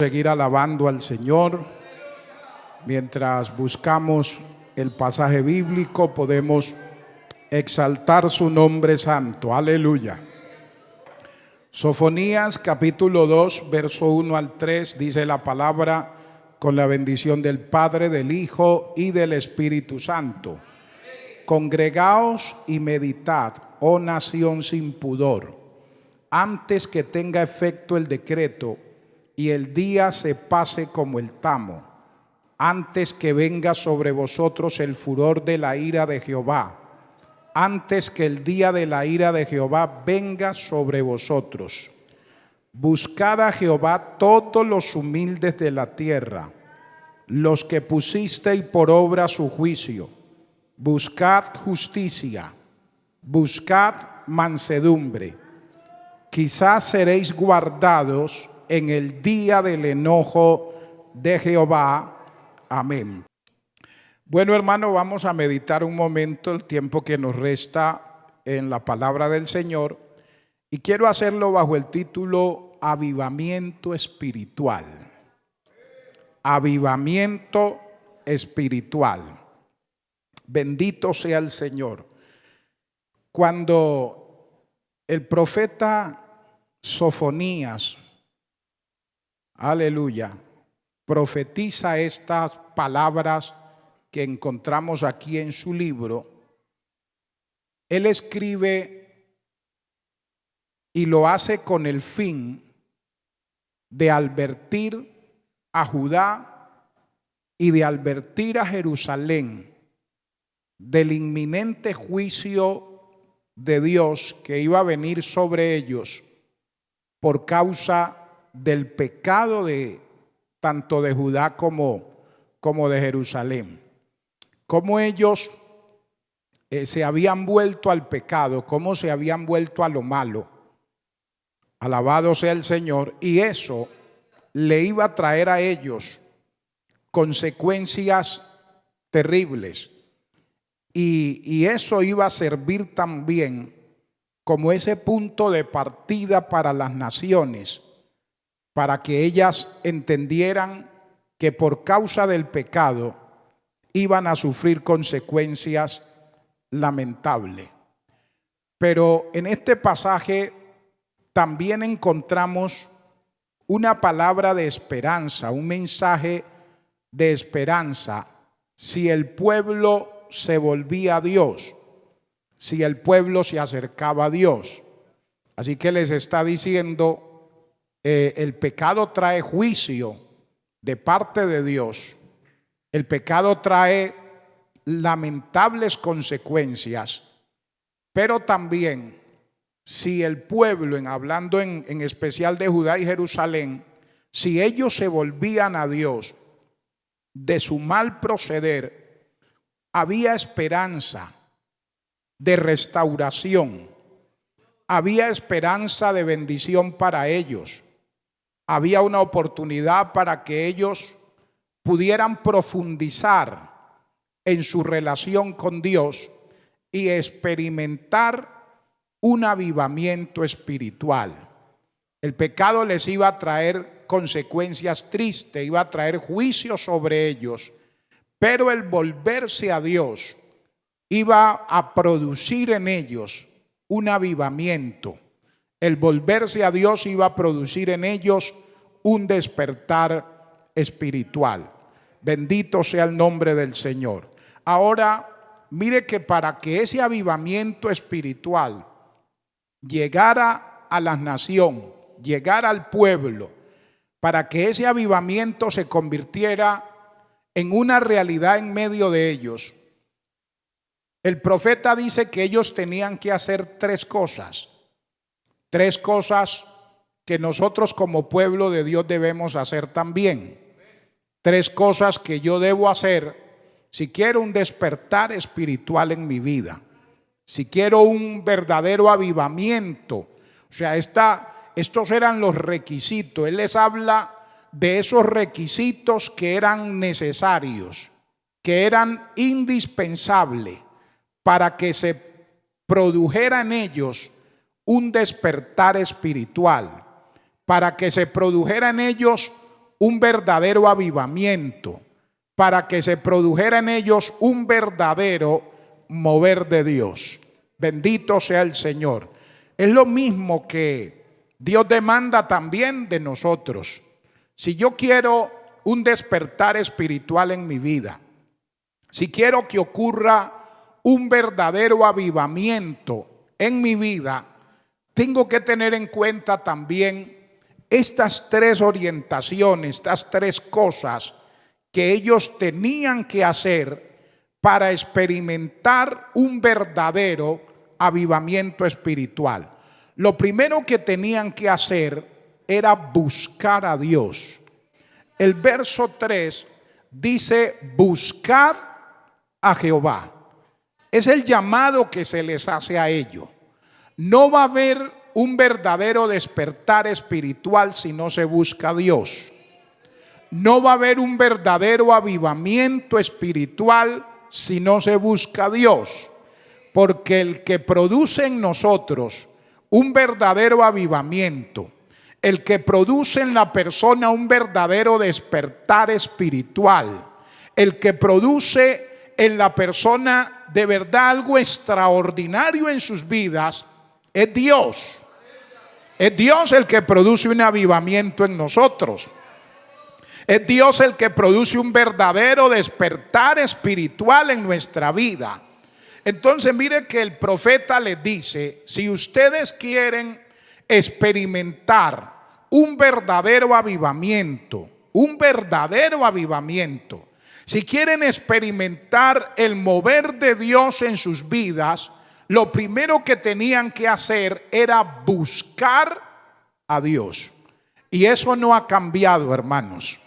Seguir alabando al Señor. Mientras buscamos el pasaje bíblico, podemos exaltar su nombre santo. Aleluya. Sofonías capítulo 2, verso 1 al 3, dice la palabra: con la bendición del Padre, del Hijo y del Espíritu Santo. Congregaos y meditad, oh nación sin pudor, antes que tenga efecto el decreto y el día se pase como el tamo, antes que venga sobre vosotros el furor de la ira de Jehová, antes que el día de la ira de Jehová venga sobre vosotros. Buscad a Jehová todos los humildes de la tierra, los que pusisteis por obra su juicio. Buscad justicia, buscad mansedumbre. Quizás seréis guardados en el día del enojo de Jehová. Amén. Bueno, hermano, vamos a meditar un momento el tiempo que nos resta en la palabra del Señor, y quiero hacerlo bajo el título Avivamiento Espiritual. Avivamiento espiritual. Bendito sea el Señor. Cuando el profeta Sofonías, aleluya, profetiza estas palabras que encontramos aquí en su libro, él escribe y lo hace con el fin de advertir a Judá y de advertir a Jerusalén del inminente juicio de Dios que iba a venir sobre ellos por causa del pecado de tanto de Judá como de Jerusalén. Cómo ellos se habían vuelto al pecado, cómo se habían vuelto a lo malo. Alabado sea el Señor. Y eso le iba a traer a ellos consecuencias terribles. Y eso iba a servir también como ese punto de partida para las naciones, para que ellas entendieran que por causa del pecado iban a sufrir consecuencias lamentables. Pero en este pasaje también encontramos una palabra de esperanza, un mensaje de esperanza, si el pueblo se volvía a Dios, si el pueblo se acercaba a Dios. Así que les está diciendo, el pecado trae juicio de parte de Dios. El pecado trae lamentables consecuencias, pero también si el pueblo, hablando en especial de Judá y Jerusalén, si ellos se volvían a Dios de su mal proceder, había esperanza de restauración, había esperanza de bendición para ellos. Había una oportunidad para que ellos pudieran profundizar en su relación con Dios y experimentar un avivamiento espiritual. El pecado les iba a traer consecuencias tristes, iba a traer juicio sobre ellos, pero el volverse a Dios iba a producir en ellos un avivamiento. El volverse a Dios iba a producir en ellos un despertar espiritual. Bendito sea el nombre del Señor. Ahora, mire que para que ese avivamiento espiritual llegara a la nación, llegara al pueblo, para que ese avivamiento se convirtiera en una realidad en medio de ellos, el profeta dice que ellos tenían que hacer tres cosas que nosotros como pueblo de Dios debemos hacer también. Tres cosas que yo debo hacer si quiero un despertar espiritual en mi vida, si quiero un verdadero avivamiento. O sea, estos eran los requisitos. Él les habla de esos requisitos que eran necesarios, que eran indispensables para que se produjera en ellos un despertar espiritual, para que se produjera en ellos un verdadero avivamiento, para que se produjera en ellos un verdadero mover de Dios. Bendito sea el Señor. Es lo mismo que Dios demanda también de nosotros. Si yo quiero un despertar espiritual en mi vida, si quiero que ocurra un verdadero avivamiento en mi vida, tengo que tener en cuenta también estas tres orientaciones, estas tres cosas que ellos tenían que hacer para experimentar un verdadero avivamiento espiritual. Lo primero que tenían que hacer era buscar a Dios. El verso 3 dice: buscad a Jehová. Es el llamado que se les hace a ellos. No va a haber un verdadero despertar espiritual si no se busca a Dios. No va a haber un verdadero avivamiento espiritual si no se busca a Dios. Porque el que produce en nosotros un verdadero avivamiento, el que produce en la persona un verdadero despertar espiritual, el que produce en la persona de verdad algo extraordinario en sus vidas, es Dios. Es Dios el que produce un avivamiento en nosotros. Es Dios el que produce un verdadero despertar espiritual en nuestra vida. Entonces mire que el profeta les dice: si ustedes quieren experimentar un verdadero avivamiento, si quieren experimentar el mover de Dios en sus vidas, lo primero que tenían que hacer era buscar a Dios. Y eso no ha cambiado, hermanos.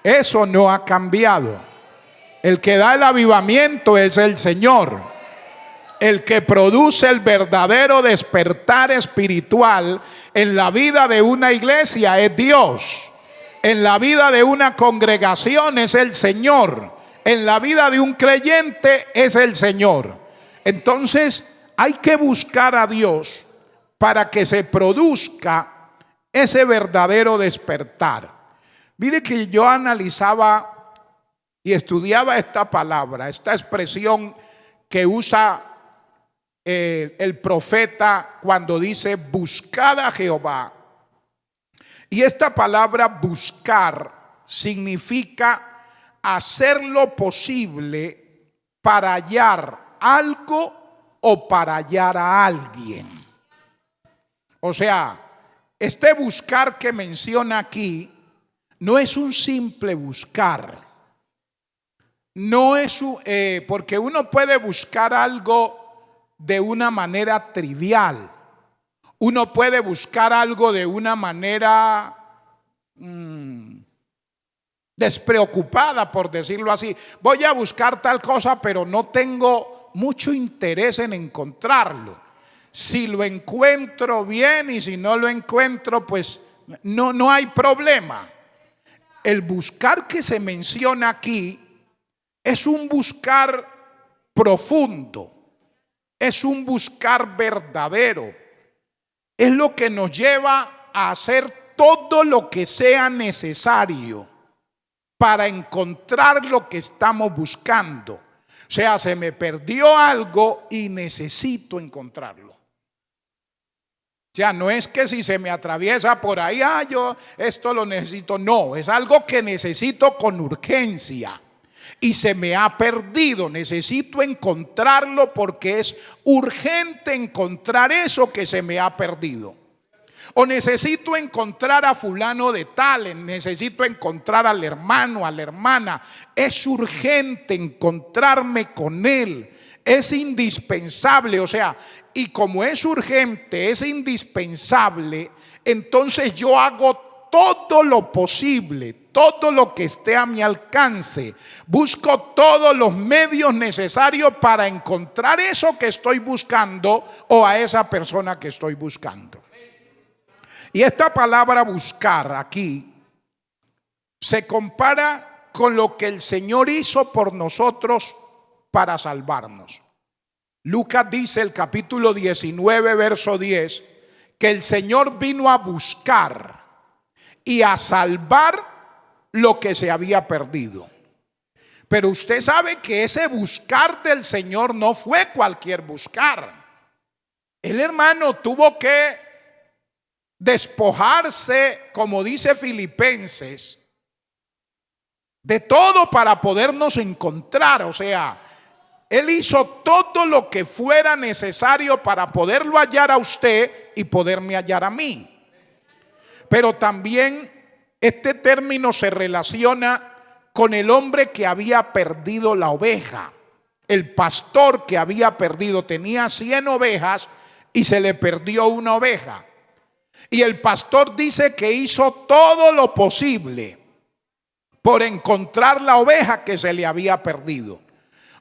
Eso no ha cambiado. El que da el avivamiento es el Señor. El que produce el verdadero despertar espiritual en la vida de una iglesia es Dios. En la vida de una congregación es el Señor. En la vida de un creyente es el Señor. Entonces hay que buscar a Dios para que se produzca ese verdadero despertar. Mire que yo analizaba y estudiaba esta palabra, esta expresión que usa el profeta cuando dice: buscad a Jehová. Y esta palabra buscar significa hacer lo posible para hallar algo o para hallar a alguien. O sea, este buscar que menciona aquí no es un simple buscar. No es porque uno puede buscar algo de una manera trivial. Uno puede buscar algo de una manera despreocupada, por decirlo así. Voy a buscar tal cosa, pero no tengo mucho interés en encontrarlo. Si lo encuentro bien, y si no lo encuentro, pues no hay problema. El buscar que se menciona aquí es un buscar profundo, es un buscar verdadero. Es lo que nos lleva a hacer todo lo que sea necesario para encontrar lo que estamos buscando. O sea, se me perdió algo y necesito encontrarlo. O sea, no es que si se me atraviesa por ahí, yo esto lo necesito. No, es algo que necesito con urgencia. Y se me ha perdido, necesito encontrarlo porque es urgente encontrar eso que se me ha perdido. O necesito encontrar a fulano de tal, necesito encontrar al hermano, a la hermana. Es urgente encontrarme con él, es indispensable. O sea, y como es urgente, es indispensable, entonces yo hago todo lo posible, todo lo que esté a mi alcance. Busco todos los medios necesarios para encontrar eso que estoy buscando o a esa persona que estoy buscando. Y esta palabra buscar aquí se compara con lo que el Señor hizo por nosotros para salvarnos. Lucas dice, el capítulo 19, verso 10, que el Señor vino a buscar y a salvar lo que se había perdido. Pero usted sabe que ese buscar del Señor no fue cualquier buscar. El hermano tuvo que despojarse, como dice Filipenses, de todo para podernos encontrar. O sea, él hizo todo lo que fuera necesario para poderlo hallar a usted y poderme hallar a mí. Pero también este término se relaciona con el hombre que había perdido la oveja. El pastor que había perdido, tenía 100 ovejas y se le perdió una oveja. Y el pastor dice que hizo todo lo posible por encontrar la oveja que se le había perdido.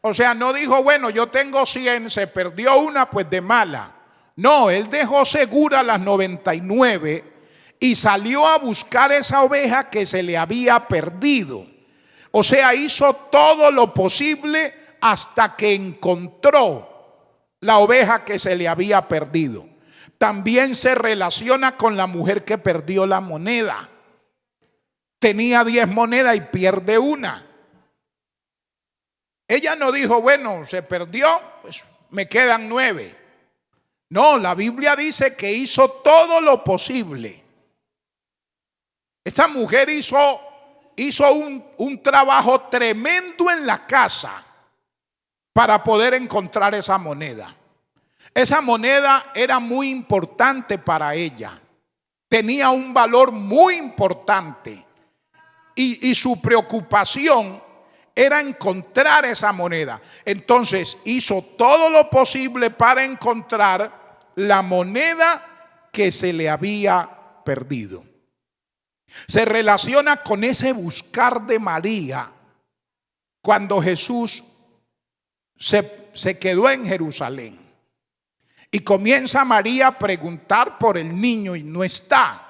O sea, no dijo, bueno, yo tengo 100, se perdió una, pues de mala. No, él dejó segura las 99 y salió a buscar esa oveja que se le había perdido. O sea, hizo todo lo posible hasta que encontró la oveja que se le había perdido. También se relaciona con la mujer que perdió la moneda. Tenía 10 monedas y pierde una. Ella no dijo, bueno, se perdió, pues me quedan 9. No, la Biblia dice que hizo todo lo posible. Esta mujer hizo un trabajo tremendo en la casa para poder encontrar esa moneda. Esa moneda era muy importante para ella. Tenía un valor muy importante. Y su preocupación era encontrar esa moneda. Entonces hizo todo lo posible para encontrar la moneda que se le había perdido. Se relaciona con ese buscar de María cuando Jesús se quedó en Jerusalén. Y comienza María a preguntar por el niño y no está.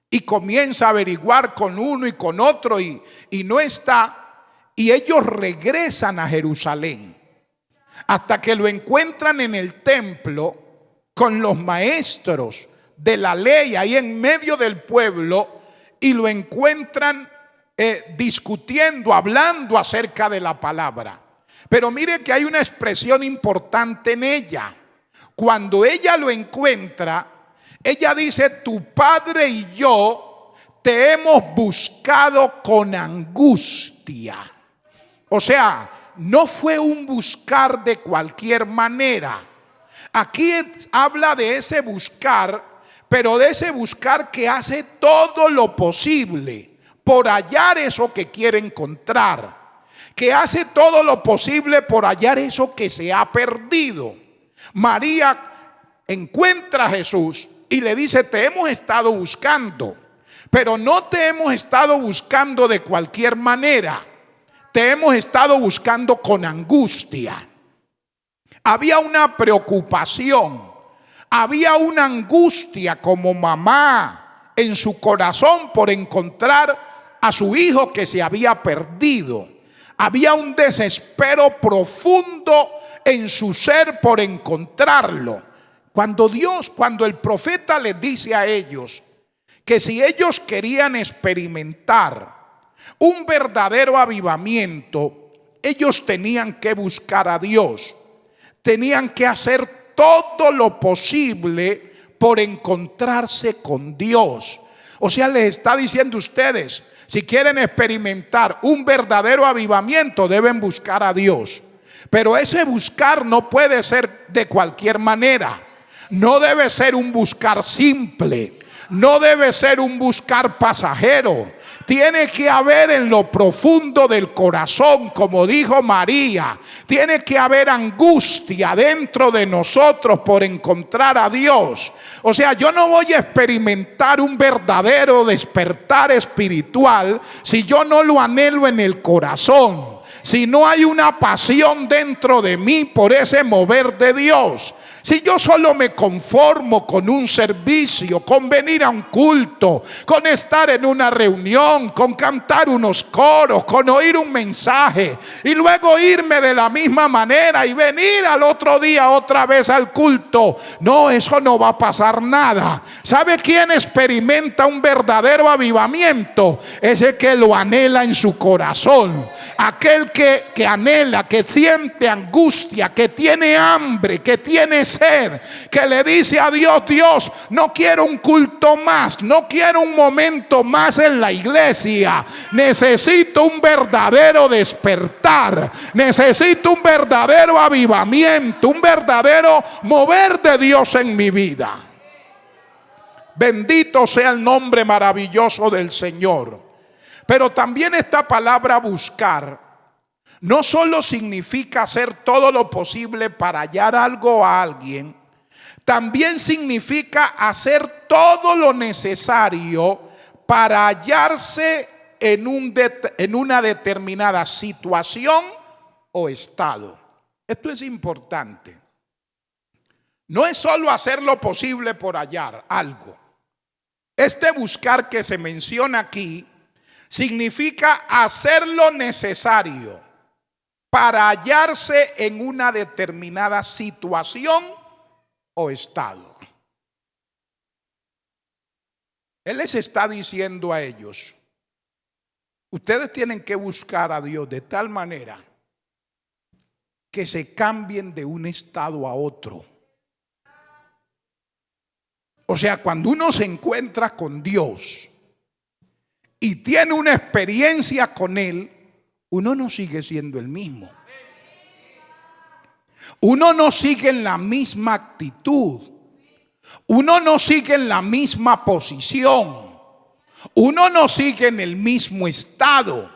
Y comienza a averiguar con uno y con otro y no está. Y ellos regresan a Jerusalén hasta que lo encuentran en el templo con los maestros de la ley ahí en medio del pueblo y lo encuentran discutiendo, hablando acerca de la palabra. Pero mire que hay una expresión importante en ella. Cuando ella lo encuentra, ella dice, tu padre y yo te hemos buscado con angustia. O sea, no fue un buscar de cualquier manera. Aquí habla de ese buscar, pero de ese buscar que hace todo lo posible por hallar eso que quiere encontrar. Que hace todo lo posible por hallar eso que se ha perdido. María encuentra a Jesús y le dice, te hemos estado buscando, pero no te hemos estado buscando de cualquier manera. Te hemos estado buscando con angustia. Había una preocupación, había una angustia como mamá en su corazón por encontrar a su hijo que se había perdido. Había un desespero profundo en su ser por encontrarlo. Cuando el profeta les dice a ellos que si ellos querían experimentar un verdadero avivamiento, ellos tenían que buscar a Dios. Tenían que hacer todo lo posible por encontrarse con Dios. O sea, les está diciendo a ustedes, si quieren experimentar un verdadero avivamiento, deben buscar a Dios. Pero ese buscar no puede ser de cualquier manera. No debe ser un buscar simple. No debe ser un buscar pasajero. Tiene que haber en lo profundo del corazón, como dijo María, tiene que haber angustia dentro de nosotros por encontrar a Dios. O sea, yo no voy a experimentar un verdadero despertar espiritual si yo no lo anhelo en el corazón. Si no hay una pasión dentro de mí por ese mover de Dios. Si yo solo me conformo con un servicio, con venir a un culto, con estar en una reunión, con cantar unos coros, con oír un mensaje y luego irme de la misma manera y venir al otro día otra vez al culto, no, eso no va a pasar nada. ¿Sabe quién experimenta un verdadero avivamiento? Ese que lo anhela en su corazón, aquel que anhela, que siente angustia, que tiene hambre, que tiene sed, que le dice a Dios: Dios, no quiero un culto más, no quiero un momento más en la iglesia, necesito un verdadero despertar, necesito un verdadero avivamiento, un verdadero mover de Dios en mi vida. Bendito sea el nombre maravilloso del Señor. Pero también esta palabra buscar no solo significa hacer todo lo posible para hallar algo a alguien, también significa hacer todo lo necesario para hallarse en una determinada situación o estado. Esto es importante. No es solo hacer lo posible por hallar algo. Este buscar que se menciona aquí significa hacer lo necesario para hallarse en una determinada situación o estado. Él les está diciendo a ellos: ustedes tienen que buscar a Dios de tal manera que se cambien de un estado a otro. O sea, cuando uno se encuentra con Dios y tiene una experiencia con Él, uno no sigue siendo el mismo. Uno no sigue en la misma actitud. Uno no sigue en la misma posición. Uno no sigue en el mismo estado.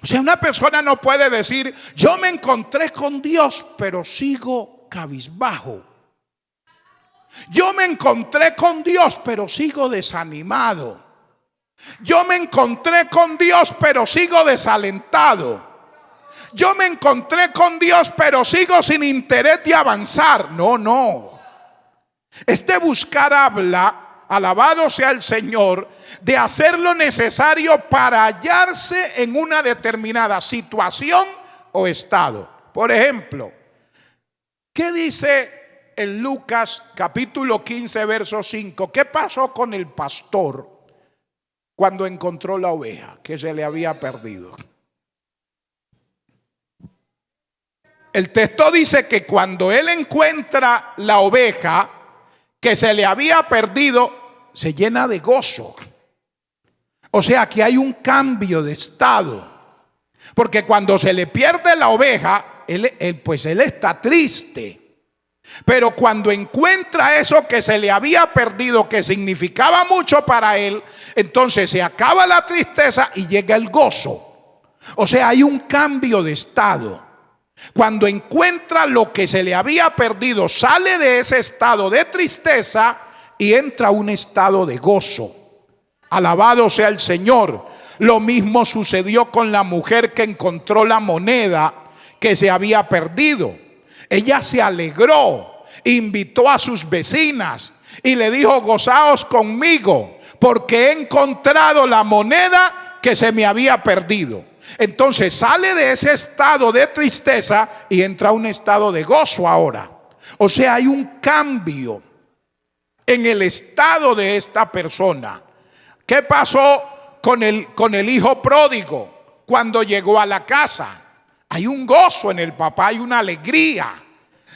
O sea, una persona no puede decir: yo me encontré con Dios, pero sigo cabizbajo. Yo me encontré con Dios, pero sigo desanimado. Yo me encontré con Dios, pero sigo desalentado. Yo me encontré con Dios, pero sigo sin interés de avanzar. No. Este buscar habla, alabado sea el Señor, de hacer lo necesario para hallarse en una determinada situación o estado. Por ejemplo, ¿qué dice en Lucas capítulo 15 verso 5? ¿Qué pasó con el pastor cuando encontró la oveja que se le había perdido? El texto dice que cuando él encuentra la oveja que se le había perdido, se llena de gozo. O sea que hay un cambio de estado. Porque cuando se le pierde la oveja, él está triste. Pero cuando encuentra eso que se le había perdido, que significaba mucho para él, entonces se acaba la tristeza y llega el gozo. O sea, hay un cambio de estado. Cuando encuentra lo que se le había perdido, sale de ese estado de tristeza y entra a un estado de gozo. Alabado sea el Señor. Lo mismo sucedió con la mujer que encontró la moneda que se había perdido. Ella se alegró, invitó a sus vecinas y le dijo: gozaos conmigo, porque he encontrado la moneda que se me había perdido. Entonces sale de ese estado de tristeza y entra a un estado de gozo ahora. O sea, hay un cambio en el estado de esta persona. ¿Qué pasó con el hijo pródigo cuando llegó a la casa? Hay un gozo en el papá, hay una alegría.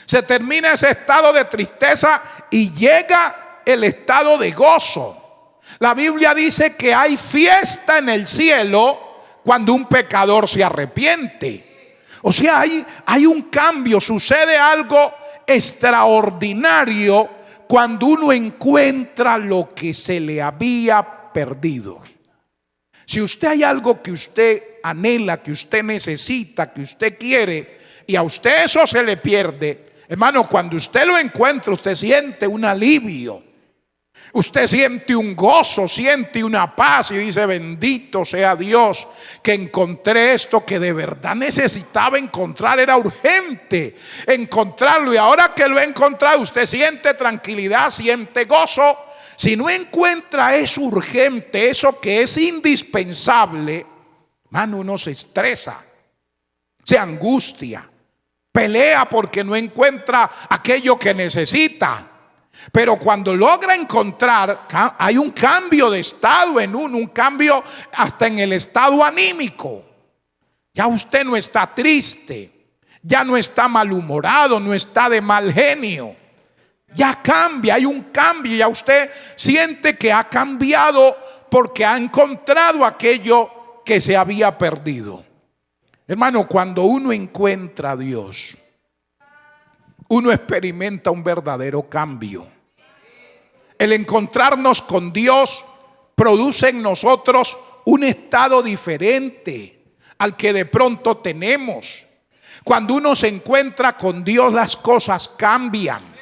Se termina ese estado de tristeza y llega el estado de gozo. La Biblia dice que hay fiesta en el cielo cuando un pecador se arrepiente. O sea, hay un cambio, sucede algo extraordinario cuando uno encuentra lo que se le había perdido. Si usted hay algo que usted anhela, que usted necesita, que usted quiere, y a usted eso se le pierde, hermano, cuando usted lo encuentra, usted siente un alivio. Usted siente un gozo, siente una paz y dice: bendito sea Dios que encontré esto que de verdad necesitaba encontrar. Era urgente encontrarlo, y ahora que lo he encontrado, usted siente tranquilidad, siente gozo. Si no encuentra eso urgente, eso que es indispensable, mano, uno se estresa, se angustia, pelea porque no encuentra aquello que necesita. Pero cuando logra encontrar, hay un cambio de estado en un cambio hasta en el estado anímico. Ya usted no está triste, ya no está malhumorado, no está de mal genio. Ya cambia, hay un cambio, ya usted siente que ha cambiado porque ha encontrado aquello que se había perdido. Hermano, cuando uno encuentra a Dios, uno experimenta un verdadero cambio. El encontrarnos con Dios produce en nosotros un estado diferente al que de pronto tenemos. Cuando uno se encuentra con Dios, las cosas cambian.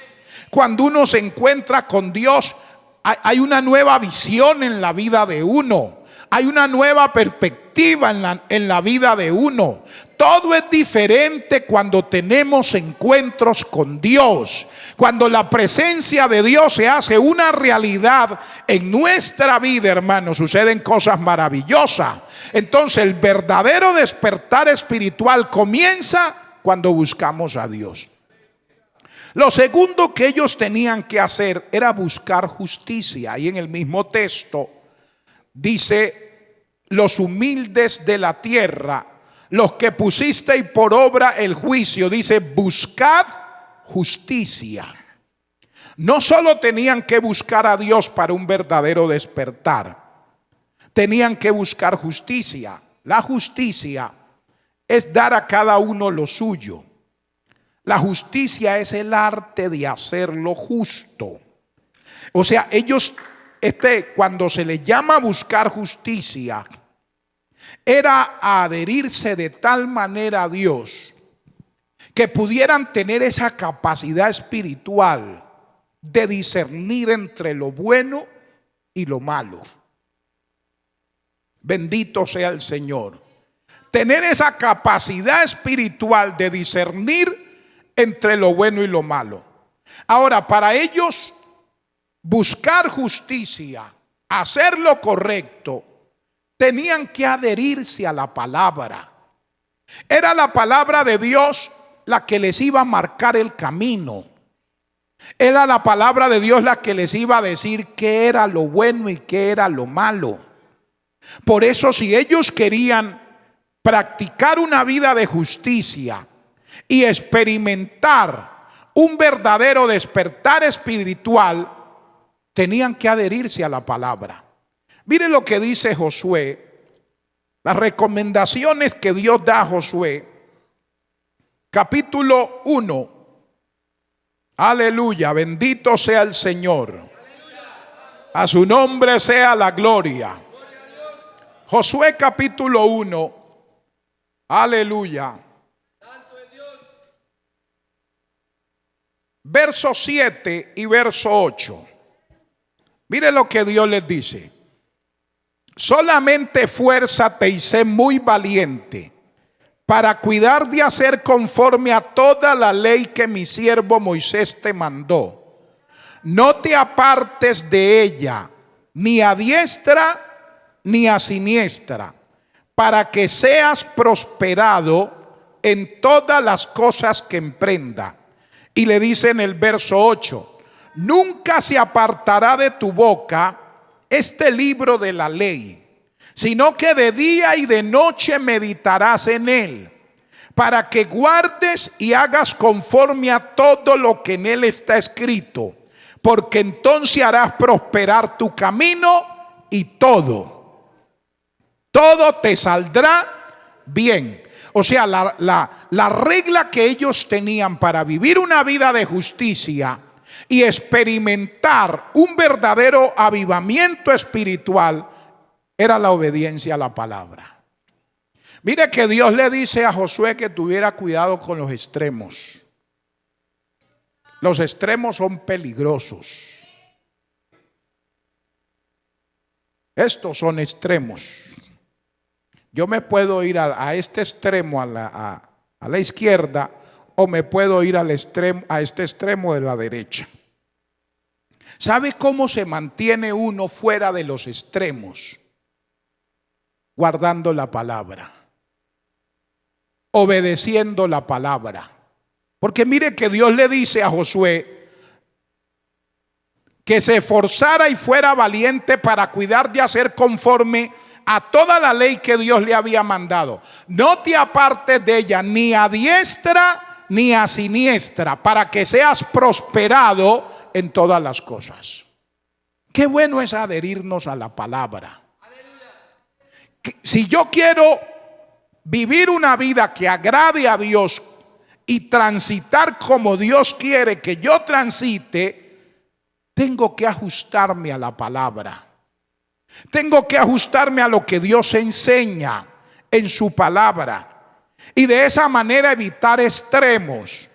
Cuando uno se encuentra con Dios, hay una nueva visión en la vida de uno. Hay una nueva perspectiva en la vida de uno. Todo es diferente cuando tenemos encuentros con Dios. Cuando la presencia de Dios se hace una realidad en nuestra vida, hermanos, suceden cosas maravillosas. Entonces, el verdadero despertar espiritual comienza cuando buscamos a Dios. Lo segundo que ellos tenían que hacer era buscar justicia. Ahí en el mismo texto dice: los humildes de la tierra, los que pusisteis por obra el juicio. Dice: buscad justicia. No solo tenían que buscar a Dios para un verdadero despertar, tenían que buscar justicia. La justicia es dar a cada uno lo suyo. La justicia es el arte de hacer lo justo. O sea, ellos, cuando se les llama buscar justicia, era adherirse de tal manera a Dios que pudieran tener esa capacidad espiritual de discernir entre lo bueno y lo malo. Bendito sea el Señor. Tener esa capacidad espiritual de discernir entre lo bueno y lo malo. Ahora, para ellos, buscar justicia, hacer lo correcto, tenían que adherirse a la palabra. Era la palabra de Dios la que les iba a marcar el camino. Era la palabra de Dios la que les iba a decir qué era lo bueno y qué era lo malo. Por eso, si ellos querían practicar una vida de justicia y experimentar un verdadero despertar espiritual, tenían que adherirse a la palabra. Mire lo que dice Josué, las recomendaciones que Dios da a Josué, capítulo 1. Aleluya, bendito sea el Señor. A su nombre sea la gloria. Josué capítulo 1. Aleluya. Verso 7 y verso 8. Mire lo que Dios les dice: solamente esfuérzate y sé muy valiente para cuidar de hacer conforme a toda la ley que mi siervo Moisés te mandó. No te apartes de ella, ni a diestra ni a siniestra, para que seas prosperado en todas las cosas que emprenda. Y le dice en el verso 8: nunca se apartará de tu boca este libro de la ley, sino que de día y de noche meditarás en él, para que guardes y hagas conforme a todo lo que en él está escrito, porque entonces harás prosperar tu camino y todo te saldrá bien. O sea, la regla que ellos tenían para vivir una vida de justicia y experimentar un verdadero avivamiento espiritual era la obediencia a la palabra. Mire que Dios le dice a Josué que tuviera cuidado con los extremos. Los extremos son peligrosos. Estos son extremos. Yo me puedo ir a este extremo, a la izquierda, o me puedo ir a este extremo de la derecha. ¿Sabe cómo se mantiene uno fuera de los extremos? Guardando la palabra, obedeciendo la palabra. Porque mire que Dios le dice a Josué que se esforzara y fuera valiente para cuidar de hacer conforme a toda la ley que Dios le había mandado. No te apartes de ella ni a diestra ni a siniestra, para que seas prosperado en todas las cosas. Qué bueno es adherirnos a la palabra. Si yo quiero vivir una vida que agrade a Dios y transitar como Dios quiere que yo transite, tengo que ajustarme a la palabra. Tengo que ajustarme a lo que Dios enseña en su palabra. Y de esa manera evitar extremos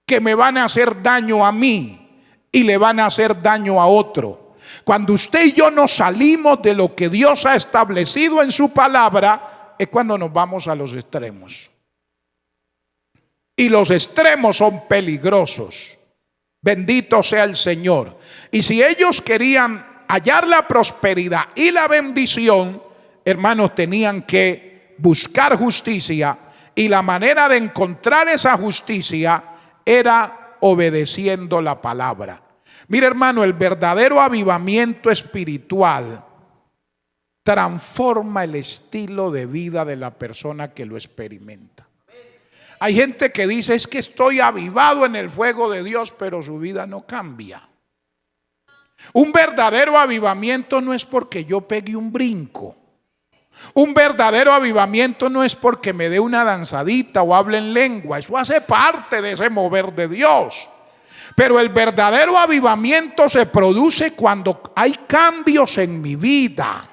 que me van a hacer daño a mí y le van a hacer daño a otro. Cuando usted y yo nos salimos de lo que Dios ha establecido en su palabra, es cuando nos vamos a los extremos. Y los extremos son peligrosos. Bendito sea el Señor. Y si ellos querían hallar la prosperidad y la bendición, hermanos, tenían que buscar justicia. Y la manera de encontrar esa justicia era obedeciendo la palabra. Mire, hermano, el verdadero avivamiento espiritual transforma el estilo de vida de la persona que lo experimenta. Hay gente que dice: es que estoy avivado en el fuego de Dios, pero su vida no cambia. Un verdadero avivamiento no es porque yo pegue un brinco. Un verdadero avivamiento no es porque me dé una danzadita o hable en lengua. Eso hace parte de ese mover de Dios. Pero el verdadero avivamiento se produce cuando hay cambios en mi vida.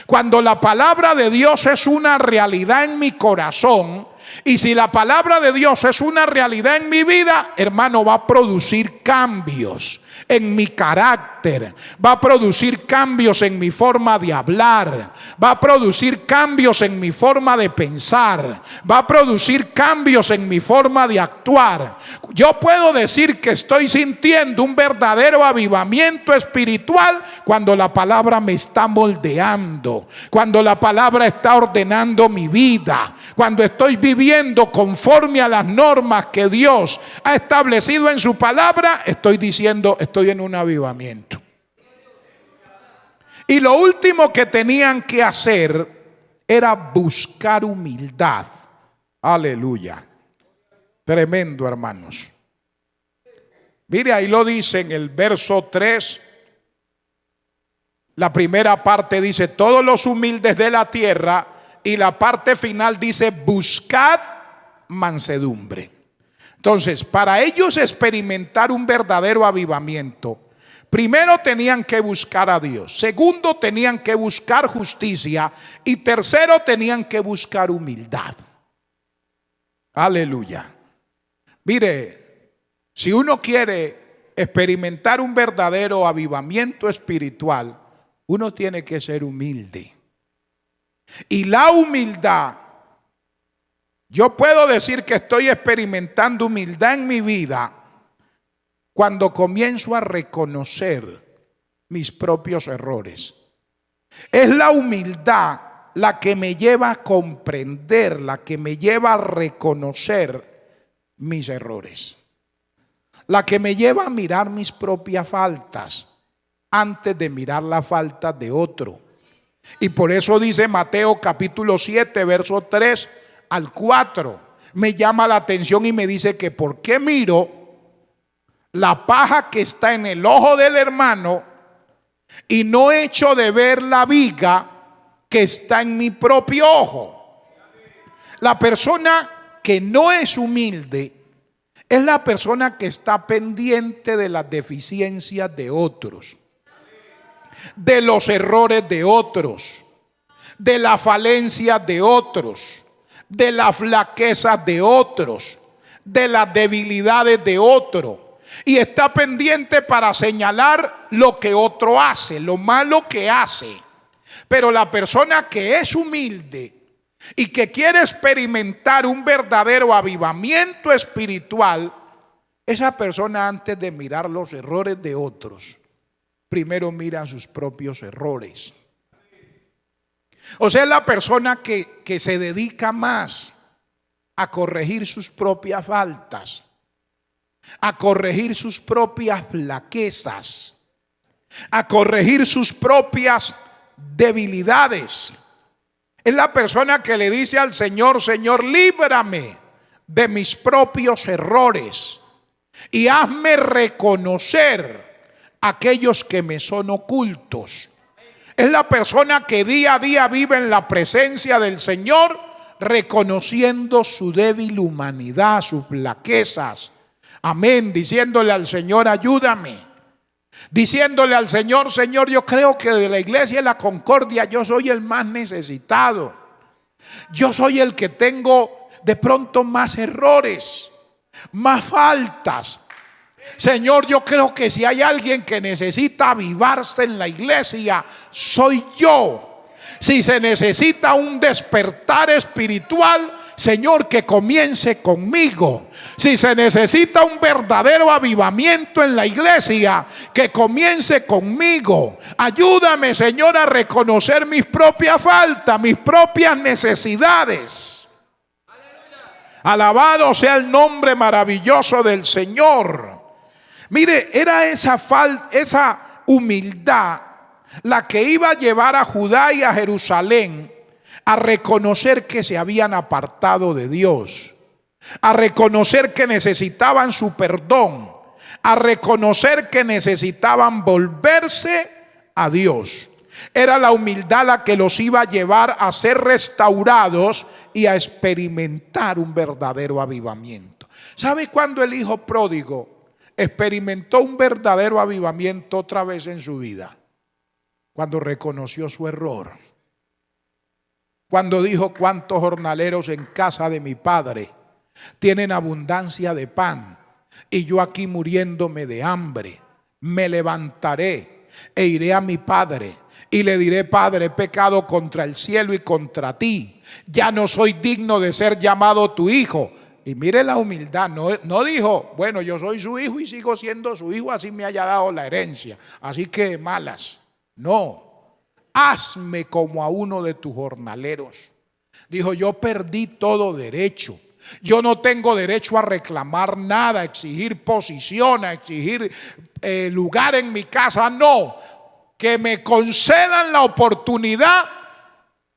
Cuando la palabra de Dios es una realidad en mi corazón. Y si la palabra de Dios es una realidad en mi vida, hermano, va a producir cambios en mi carácter, va a producir cambios en mi forma de hablar, va a producir cambios en mi forma de pensar, va a producir cambios en mi forma de actuar. Yo puedo decir que estoy sintiendo un verdadero avivamiento espiritual cuando la palabra me está moldeando, cuando la palabra está ordenando mi vida, cuando estoy viviendo conforme a las normas que Dios ha establecido en su palabra. Estoy diciendo: estoy en un avivamiento. Y lo último que tenían que hacer era buscar humildad. Aleluya. Tremendo, hermanos. Mire, ahí lo dice en el verso 3. La primera parte dice: todos los humildes de la tierra. Y la parte final dice: buscad mansedumbre. Entonces, para ellos experimentar un verdadero avivamiento, primero tenían que buscar a Dios. Segundo, tenían que buscar justicia. Y tercero, tenían que buscar humildad. Aleluya. Mire, si uno quiere experimentar un verdadero avivamiento espiritual, uno tiene que ser humilde. Y la humildad, yo puedo decir que estoy experimentando humildad en mi vida cuando comienzo a reconocer mis propios errores. Es la humildad la que me lleva a comprender, la que me lleva a reconocer mis errores, la que me lleva a mirar mis propias faltas antes de mirar la falta de otro. Y por eso dice Mateo capítulo 7, verso 3 al 4. Me llama la atención y me dice que por qué miro la paja que está en el ojo del hermano y no echo de ver la viga que está en mi propio ojo. La persona que no es humilde es la persona que está pendiente de las deficiencias de otros, de los errores de otros, de la falencia de otros, de la flaqueza de otros, de las debilidades de otro. Y está pendiente para señalar lo que otro hace, lo malo que hace. Pero la persona que es humilde y que quiere experimentar un verdadero avivamiento espiritual, esa persona, antes de mirar los errores de otros, primero mira sus propios errores. O sea, es la persona que se dedica más a corregir sus propias faltas, a corregir sus propias flaquezas, a corregir sus propias debilidades. Es la persona que le dice al Señor: Señor, líbrame de mis propios errores y hazme reconocer aquellos que me son ocultos. Es la persona que día a día vive en la presencia del Señor, reconociendo su débil humanidad, sus flaquezas. Amén. Diciéndole al Señor: ayúdame. Diciéndole al Señor: Señor, yo creo que de la iglesia de la Concordia yo soy el más necesitado. Yo soy el que tengo de pronto más errores, más faltas. Señor, yo creo que si hay alguien que necesita avivarse en la iglesia, soy yo. Si se necesita un despertar espiritual, Señor, que comience conmigo. Si se necesita un verdadero avivamiento en la iglesia, que comience conmigo. Ayúdame, Señor, a reconocer mis propias faltas, mis propias necesidades. Alabado sea el nombre maravilloso del Señor. Mire, era esa humildad la que iba a llevar a Judá y a Jerusalén a reconocer que se habían apartado de Dios, a reconocer que necesitaban su perdón, a reconocer que necesitaban volverse a Dios. Era la humildad la que los iba a llevar a ser restaurados y a experimentar un verdadero avivamiento. ¿Sabe cuándo el hijo pródigo experimentó un verdadero avivamiento otra vez en su vida? Cuando reconoció su error. Cuando dijo: cuántos jornaleros en casa de mi padre tienen abundancia de pan y yo aquí muriéndome de hambre. Me levantaré e iré a mi padre y le diré: Padre, he pecado contra el cielo y contra ti. Ya no soy digno de ser llamado tu hijo. Y mire la humildad, no dijo: bueno, yo soy su hijo y sigo siendo su hijo, así me haya dado la herencia, así que malas. No, hazme como a uno de tus jornaleros. Dijo: yo perdí todo derecho. Yo no tengo derecho a reclamar nada, a exigir posición, a exigir lugar en mi casa. No, que me concedan la oportunidad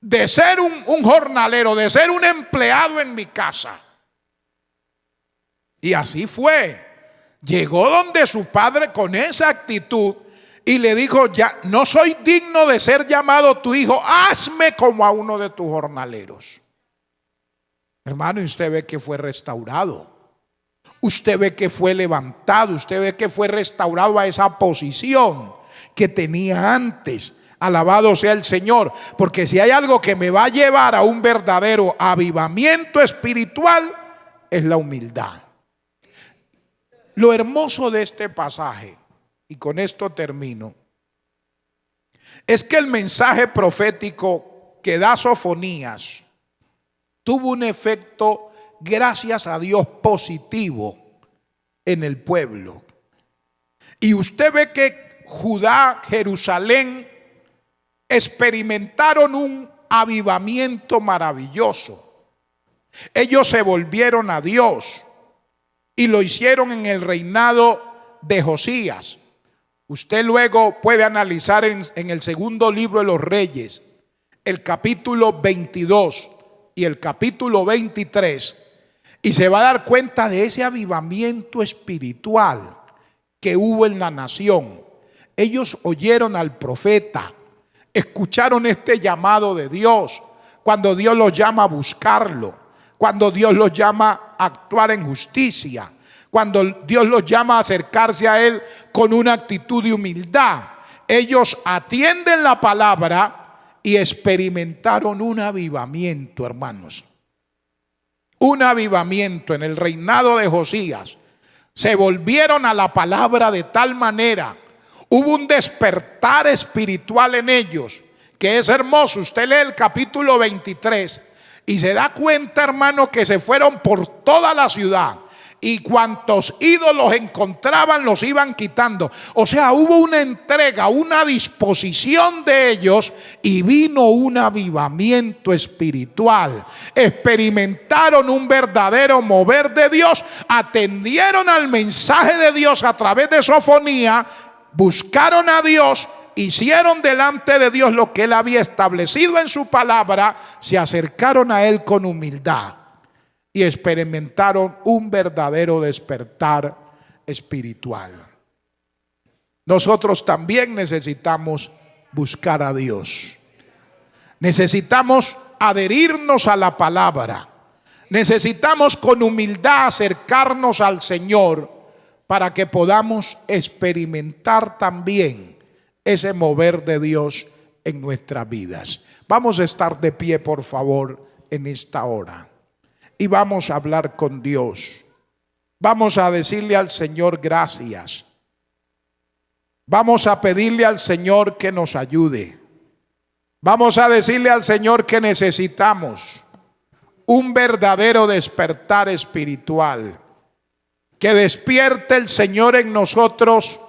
de ser un jornalero, de ser un empleado en mi casa. Y así fue. Llegó donde su padre con esa actitud y le dijo: ya no soy digno de ser llamado tu hijo, hazme como a uno de tus jornaleros. Hermano, y usted ve que fue restaurado. Usted ve que fue levantado. Usted ve que fue restaurado a esa posición que tenía antes. Alabado sea el Señor. Porque si hay algo que me va a llevar a un verdadero avivamiento espiritual, es la humildad. Lo hermoso de este pasaje, y con esto termino, es que el mensaje profético que da Sofonías tuvo un efecto, gracias a Dios, positivo en el pueblo. Y usted ve que Judá, Jerusalén, experimentaron un avivamiento maravilloso. Ellos se volvieron a Dios y lo hicieron en el reinado de Josías. Usted luego puede analizar en el segundo libro de los Reyes, el capítulo 22 y el capítulo 23, y se va a dar cuenta de ese avivamiento espiritual que hubo en la nación. Ellos oyeron al profeta, escucharon este llamado de Dios, cuando Dios los llama a buscarlo, cuando Dios los llama a actuar en justicia, cuando Dios los llama a acercarse a Él con una actitud de humildad. Ellos atienden la palabra y experimentaron un avivamiento, hermanos. Un avivamiento en el reinado de Josías. Se volvieron a la palabra de tal manera, hubo un despertar espiritual en ellos, que es hermoso. Usted lee el capítulo 23 y se da cuenta, hermano, que se fueron por toda la ciudad. Y cuantos ídolos encontraban los iban quitando. O sea, hubo una entrega, una disposición de ellos y vino un avivamiento espiritual. Experimentaron un verdadero mover de Dios, atendieron al mensaje de Dios a través de Sofonía, buscaron a Dios, hicieron delante de Dios lo que Él había establecido en su palabra, se acercaron a Él con humildad y experimentaron un verdadero despertar espiritual. Nosotros también necesitamos buscar a Dios. Necesitamos adherirnos a la palabra. Necesitamos con humildad acercarnos al Señor para que podamos experimentar también ese mover de Dios en nuestras vidas. Vamos a estar de pie, por favor, en esta hora. Y vamos a hablar con Dios. Vamos a decirle al Señor gracias. Vamos a pedirle al Señor que nos ayude. Vamos a decirle al Señor que necesitamos un verdadero despertar espiritual. Que despierte el Señor en nosotros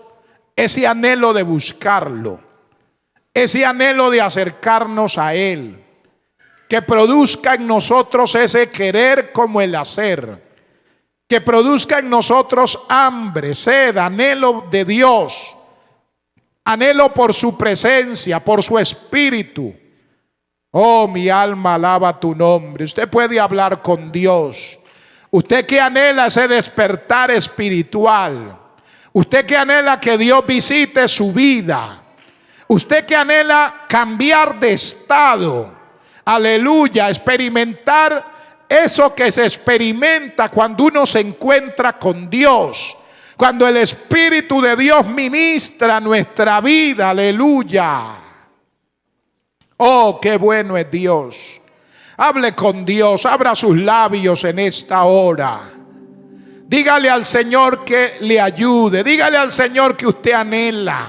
ese anhelo de buscarlo, ese anhelo de acercarnos a Él. Que produzca en nosotros ese querer como el hacer. Que produzca en nosotros hambre, sed, anhelo de Dios. Anhelo por su presencia, por su espíritu. Oh, mi alma alaba tu nombre. Usted puede hablar con Dios. Usted que anhela ese despertar espiritual. Usted que anhela que Dios visite su vida. Usted que anhela cambiar de estado. Aleluya, experimentar eso que se experimenta cuando uno se encuentra con Dios. Cuando el Espíritu de Dios ministra nuestra vida, aleluya. Oh, qué bueno es Dios. Hable con Dios, abra sus labios en esta hora. Dígale al Señor que le ayude, dígale al Señor que usted anhela.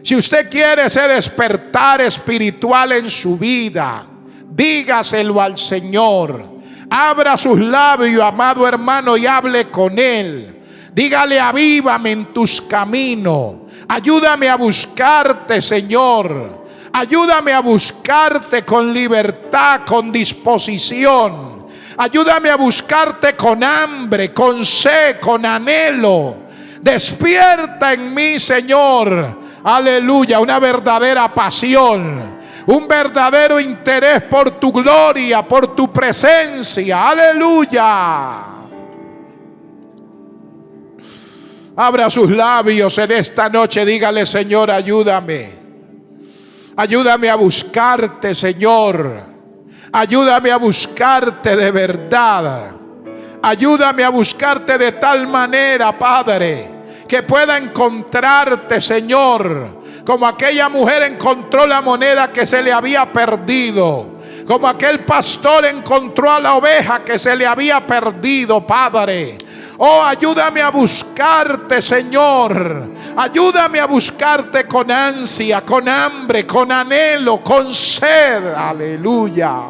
Si usted quiere ese despertar espiritual en su vida, dígaselo al Señor. Abra sus labios, amado hermano, y hable con Él. Dígale: avívame en tus caminos. Ayúdame a buscarte, Señor. Ayúdame a buscarte con libertad, con disposición. Ayúdame a buscarte con hambre, con sed, con anhelo. Despierta en mí, Señor. Aleluya, una verdadera pasión. Un verdadero interés por tu gloria, por tu presencia. Aleluya. Abra sus labios en esta noche. Dígale: Señor, ayúdame. Ayúdame a buscarte, Señor. Ayúdame a buscarte de verdad. Ayúdame a buscarte de tal manera, Padre, que pueda encontrarte, Señor, como aquella mujer encontró la moneda que se le había perdido, como aquel pastor encontró a la oveja que se le había perdido, Padre. Oh, ayúdame a buscarte, Señor. Ayúdame a buscarte con ansia, con hambre, con anhelo, con sed. Aleluya.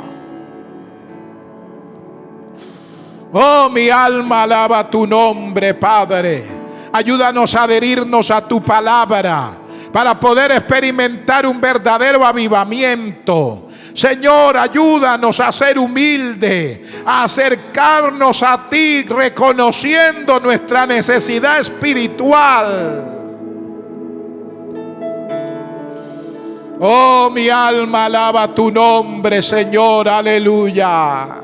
Oh, mi alma alaba tu nombre, Padre. Ayúdanos a adherirnos a tu palabra para poder experimentar un verdadero avivamiento. Señor, ayúdanos a ser humildes, a acercarnos a ti reconociendo nuestra necesidad espiritual. Oh, mi alma alaba tu nombre, Señor, aleluya.